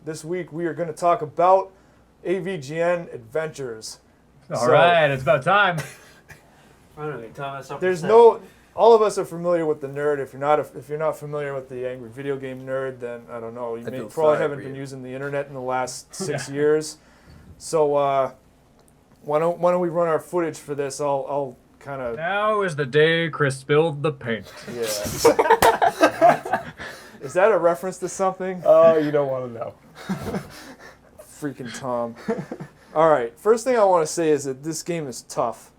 This week we are going to talk about AVGN Adventures. All right, it's about time. All of us are familiar with the nerd. If you're not familiar with the angry video game nerd, then I don't know. You probably haven't been using the internet in the last 6 years. So why don't we run our footage for this? I'll kind of. Now is the day Chris spilled the paint. Yeah. Is that a reference to something? Oh, you don't want to know. Freaking Tom. All right. First thing I want to say is that this game is tough.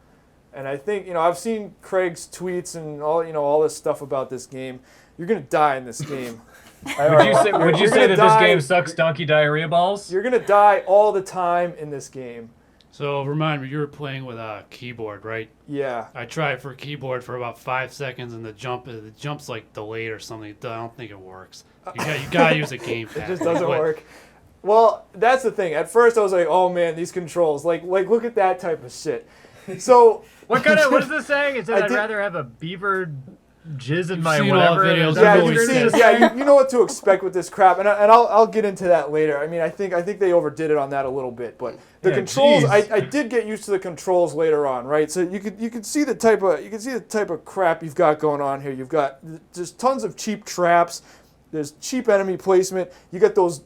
And I think, I've seen Craig's tweets and all this stuff about this game. You're going to die in this game. Would you say that this game sucks donkey diarrhea balls? You're going to die all the time in this game. So remind me, you were playing with a keyboard, right? Yeah. I tried for keyboard for about 5 seconds, and the jump's like delayed or something. I don't think it works. You gotta use a gamepad. It just doesn't work. Well, that's the thing. At first, I was like, "Oh man, these controls! Like look at that type of shit." So what is this saying? It said I'd rather have a beaver jizz in my seen whatever. all the videos. You know what to expect with this crap, and I'll get into that later. I mean, I think they overdid it on that a little bit, but the controls, I did get used to the controls later on, right? So you can see the type of crap you've got going on here. You've got just tons of cheap traps. There's cheap enemy placement. You got those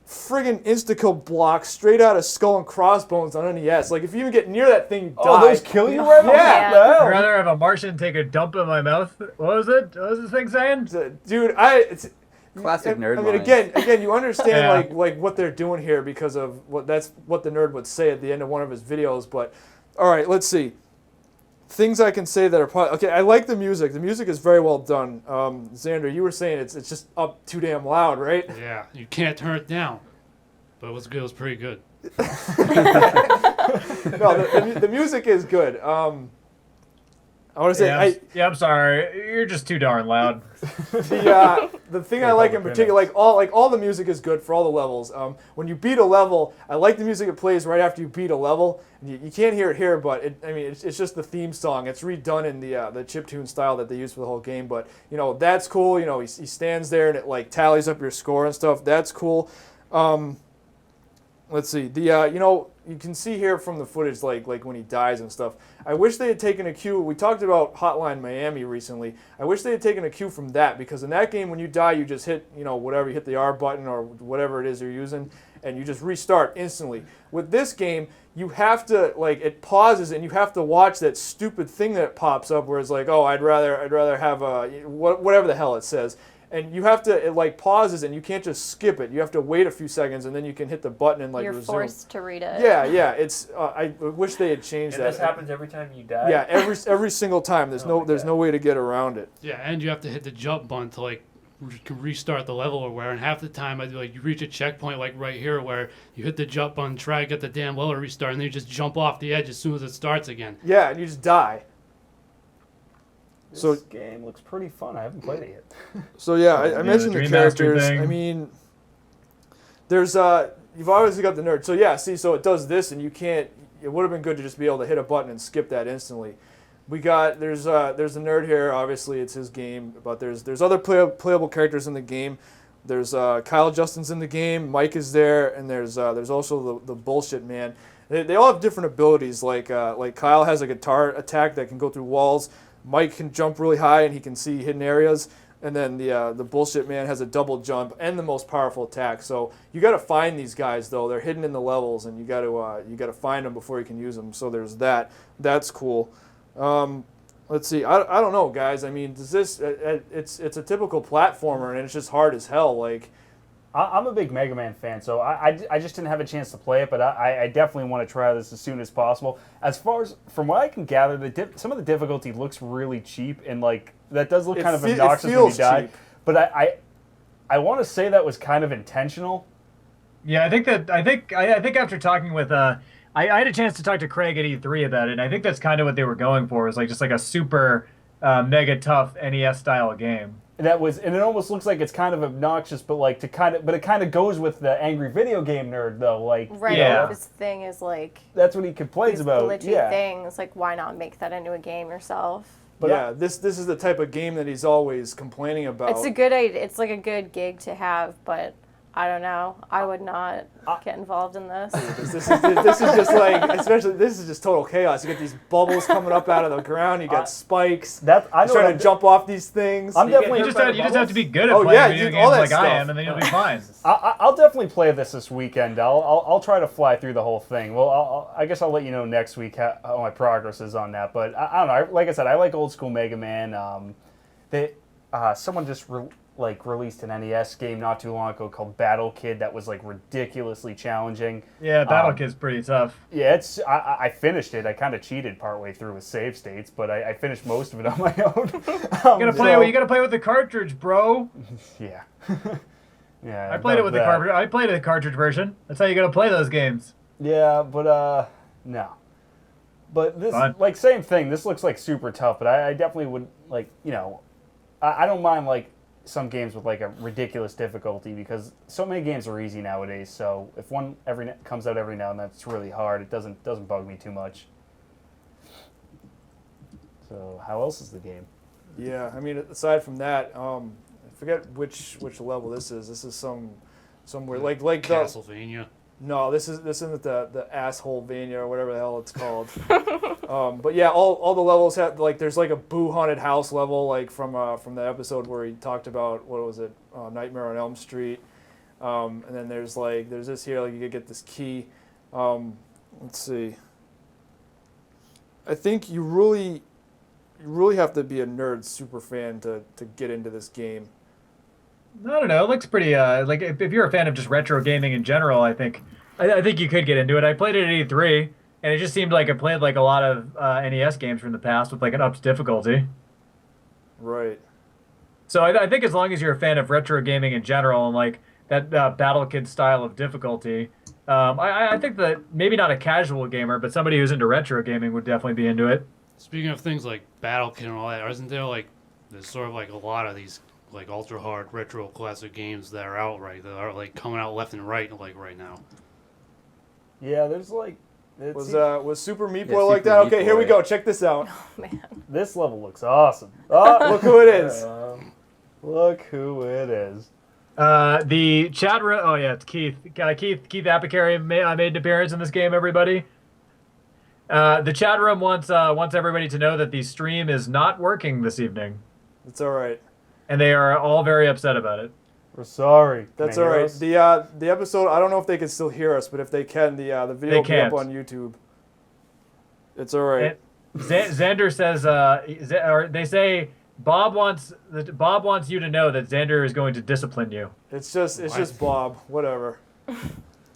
friggin' insta-kill blocks straight out of Skull and Crossbones on NES. Like, if you even get near that thing, you die. Oh, those kill you right now? Yeah. I'd rather have a Martian take a dump in my mouth. What was it? What was this thing saying? Dude, Classic nerd I mean, line. again, you understand like what they're doing here because of that's what the nerd would say at the end of one of his videos. But all right, let's see. Things I can say that are okay. I like the music. The music is very well done. Xander, you were saying it's just up too damn loud, right? Yeah, you can't turn it down. But it was good. It was pretty good. No, the music is good. I want to say, I'm sorry. You're just too darn loud. The thing I like in particular, like all the music is good for all the levels. When you beat a level, I like the music it plays right after you beat a level. You can't hear it here, but it's just the theme song. It's redone in the chiptune style that they use for the whole game. But that's cool. He stands there and it like tallies up your score and stuff. That's cool. Let's see. You can see here from the footage, like when he dies and stuff. I wish they had taken a cue. We talked about Hotline Miami recently. I wish they had taken a cue from that, because in that game, when you die, you just hit, whatever, you hit the R button or whatever it is you're using, and you just restart instantly. With this game, you have to, it pauses, and you have to watch that stupid thing that pops up where it's like, oh, I'd rather have whatever the hell it says. And you have to, it pauses, and you can't just skip it. You have to wait a few seconds, and then you can hit the button and You're resume. forced to read it. Yeah. It's I wish they had changed that. This happens every time you die? Yeah, every single time. There's no way to get around it. Yeah, and you have to hit the jump button to restart the level or where. And half the time, you reach a checkpoint right here where you hit the jump button, try to get the damn level to restart, and then you just jump off the edge as soon as it starts again. Yeah, and you just die. This game looks pretty fun. I haven't played it yet. So yeah, I mentioned the characters. thing. I mean, there's you've obviously got the nerd. So yeah, so it does this, and you can't. It would have been good to just be able to hit a button and skip that instantly. There's a nerd here. Obviously, it's his game, but there's other playable characters in the game. There's Kyle Justin's in the game. Mike is there, and there's also the bullshit man. They all have different abilities. Like Kyle has a guitar attack that can go through walls. Mike can jump really high and he can see hidden areas, and then the bullshit man has a double jump and the most powerful attack. So you got to find these guys though; they're hidden in the levels, and you got to find them before you can use them. So there's that. That's cool. Let's see. I don't know, guys. I mean, it's a typical platformer, and it's just hard as hell. I'm a big Mega Man fan, so I just didn't have a chance to play it, but I definitely want to try this as soon as possible. As far as, from what I can gather, some of the difficulty looks really cheap, and that does look kind of obnoxious when you die. Cheap. But I want to say that was kind of intentional. Yeah, I think after talking with I had a chance to talk to Craig at E3 about it, and I think that's kind of what they were going for, was just a super mega tough NES style game. And it almost looks like it's kind of obnoxious, but it kind of goes with the angry video game nerd though. Right. Yeah. This thing is that's what he complains about. Glitchy things. Why not make that into a game yourself? But yeah, this is the type of game that he's always complaining about. It's a good idea. It's a good gig to have, but I don't know. I would not get involved in this. This is just like, especially, this is just total chaos. You get these bubbles coming up out of the ground. You got spikes. I know You're trying to jump off these things. I'm definitely You just have to be good at Oh, playing yeah, video all games that like I stuff. am, and then you'll be fine. I'll definitely play this weekend. I'll try to fly through the whole thing. Well, I guess I'll let you know next week how my progress is on that. But I don't know. Like I said, I like old school Mega Man. Someone just released an NES game not too long ago called Battle Kid that was like ridiculously challenging. Yeah, Battle Kid's pretty tough. Yeah, I finished it. I kind of cheated partway through with save states, but I finished most of it on my own. You gotta play with the cartridge, bro. Yeah. Yeah. I played it with the cartridge. I played the cartridge version. That's how you gotta play those games. Yeah, but no. But this, Fun. same thing. This looks like super tough, but I definitely would I don't mind some games with a ridiculous difficulty because so many games are easy nowadays. So if one comes out every now and then, it's really hard. It doesn't bug me too much. So how else is the game? Yeah, I mean, aside from that, I forget which level this is. This is somewhere like Castlevania. No, this isn't the asshole Vania or whatever the hell it's called. But yeah, all the levels have there's a Boo Haunted House level from the episode where he talked about what was it, Nightmare on Elm Street, and then there's this here you could get this key. Let's see. I think you really have to be a nerd super fan to get into this game. I don't know. It looks pretty. If you're a fan of just retro gaming in general, I think you could get into it. I played it at E3, and it just seemed like I played a lot of NES games from the past with an ups difficulty. Right. So I think as long as you're a fan of retro gaming in general and that Battle Kid style of difficulty, I think that maybe not a casual gamer, but somebody who's into retro gaming would definitely be into it. Speaking of things like Battle Kid and all that, isn't there there's sort of a lot of these ultra hard retro classic games that are out that are coming out left and right right now. Yeah, there's Was Super Meat Yeah, Boy like Super that? Meat Okay, here we Boy. go. Check this out. Man. this level looks awesome. Oh, Look who it is. look who it is. The chat room. Oh yeah, it's Keith. Keith Apicary made an appearance in this game. Everybody. The chat room wants everybody to know that the stream is not working this evening, It's all right. and they are all very upset about it. We're sorry. That's Can all you hear right. us? The episode. I don't know if they can still hear us, but if they can, the video will be up can't. on YouTube. It's all right. Xander says, or they say Bob wants you to know that Xander is going to discipline you. It's just Bob. Whatever.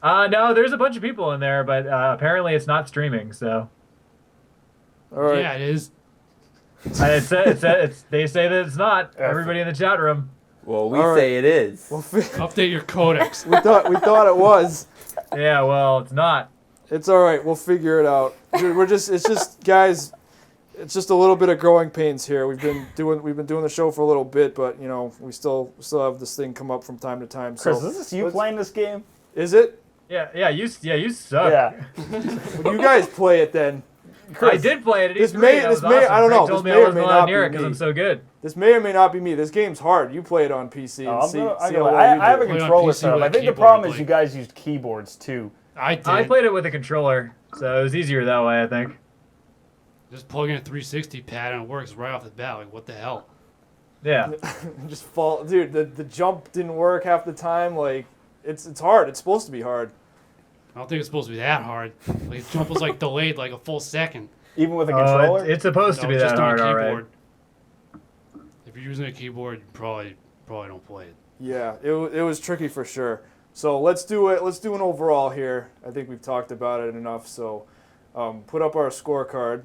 No, there's a bunch of people in there, but apparently it's not streaming. So All right. Yeah, it is. they say that it's not. Everybody in the chat room. Well, we All right. say it is. Well, Update your codex. we thought it was. Yeah, well, it's not. It's all right. We'll figure it out. It's just guys. It's just a little bit of growing pains here. We've been doing the show for a little bit, but we still have this thing come up from time to time. Chris, So is this you playing this game? is it? Yeah, you suck. Yeah. Well, you guys play it then. I did play it at This E3. may- that this was may- awesome. I don't know. Greg told This me may I or wasn't may allowed not near be it because me. I'm so good. This may or may not be me. This game's hard. You play it on PC and see I how well you have a do. Play on controller PC setup. with I a think the keyboard, problem is like- you guys used keyboards too. I did. I played it with a controller, so it was easier that way, I think. Just plug in a 360 pad and it works right off the bat. What the hell? Yeah. Just fall, dude. The jump didn't work half the time. It's hard. It's supposed to be hard. I don't think it's supposed to be that hard. The jump was delayed a full second. Even with a controller? It's supposed to be that just hard, on a all right. keyboard. If you're using a keyboard, you probably don't play it. Yeah, it was tricky for sure. So let's do it. Let's do an overall here. I think we've talked about it enough. So put up our scorecard.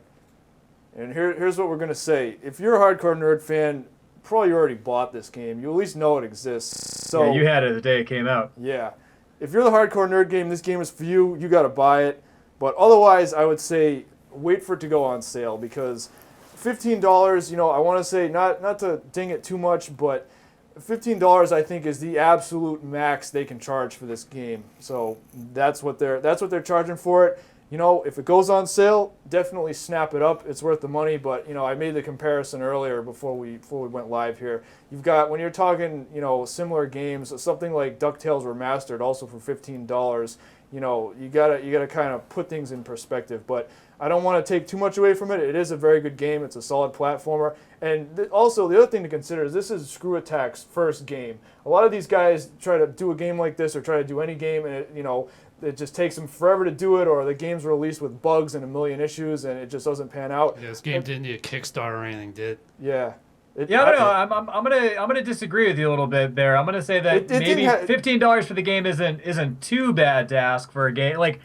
And here's what we're gonna say. If you're a hardcore nerd fan, probably already bought this game. You at least know it exists. So Yeah, you had it the day it came out. yeah, if you're the hardcore nerd game, this game is for you. You got to buy it. But otherwise, I would say wait for it to go on sale because $15. I want to say not to ding it too much, but $15 I think is the absolute max they can charge for this game. So that's what they're charging for it. if it goes on sale, definitely snap it up. It's worth the money. But I made the comparison earlier before we went live here. You've got, when you're talking similar games, something like DuckTales Remastered, also for $15. You gotta kind of put things in perspective. But I don't want to take too much away from it. It is a very good game. It's a solid platformer. And also, the other thing to consider is this is Screw Attack's first game. A lot of these guys try to do a game like this or try to do any game, and it just takes them forever to do it, or the game's released with bugs and a million issues, and it just doesn't pan out. Yeah, this game didn't need a Kickstarter or anything, did? Yeah. I don't know. I'm gonna disagree with you a little bit there. I'm gonna say that maybe $15 for the game isn't too bad to ask for a game. Like,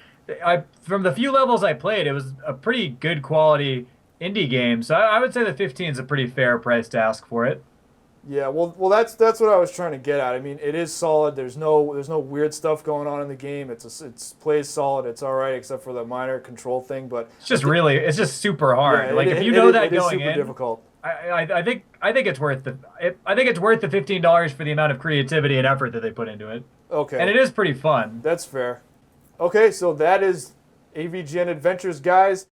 from the few levels I played, it was a pretty good quality indie game. So I would say that 15 is a pretty fair price to ask for it. Yeah, well, that's what I was trying to get at. I mean, it is solid. There's no weird stuff going on in the game. It's plays solid. It's all right, except for the minor control thing. But it's just super hard. Yeah, like if you know that it is going super in, difficult. I think it's worth the $15 for the amount of creativity and effort that they put into it. Okay. And it is pretty fun. That's fair. Okay, so that is AVGN Adventures, guys.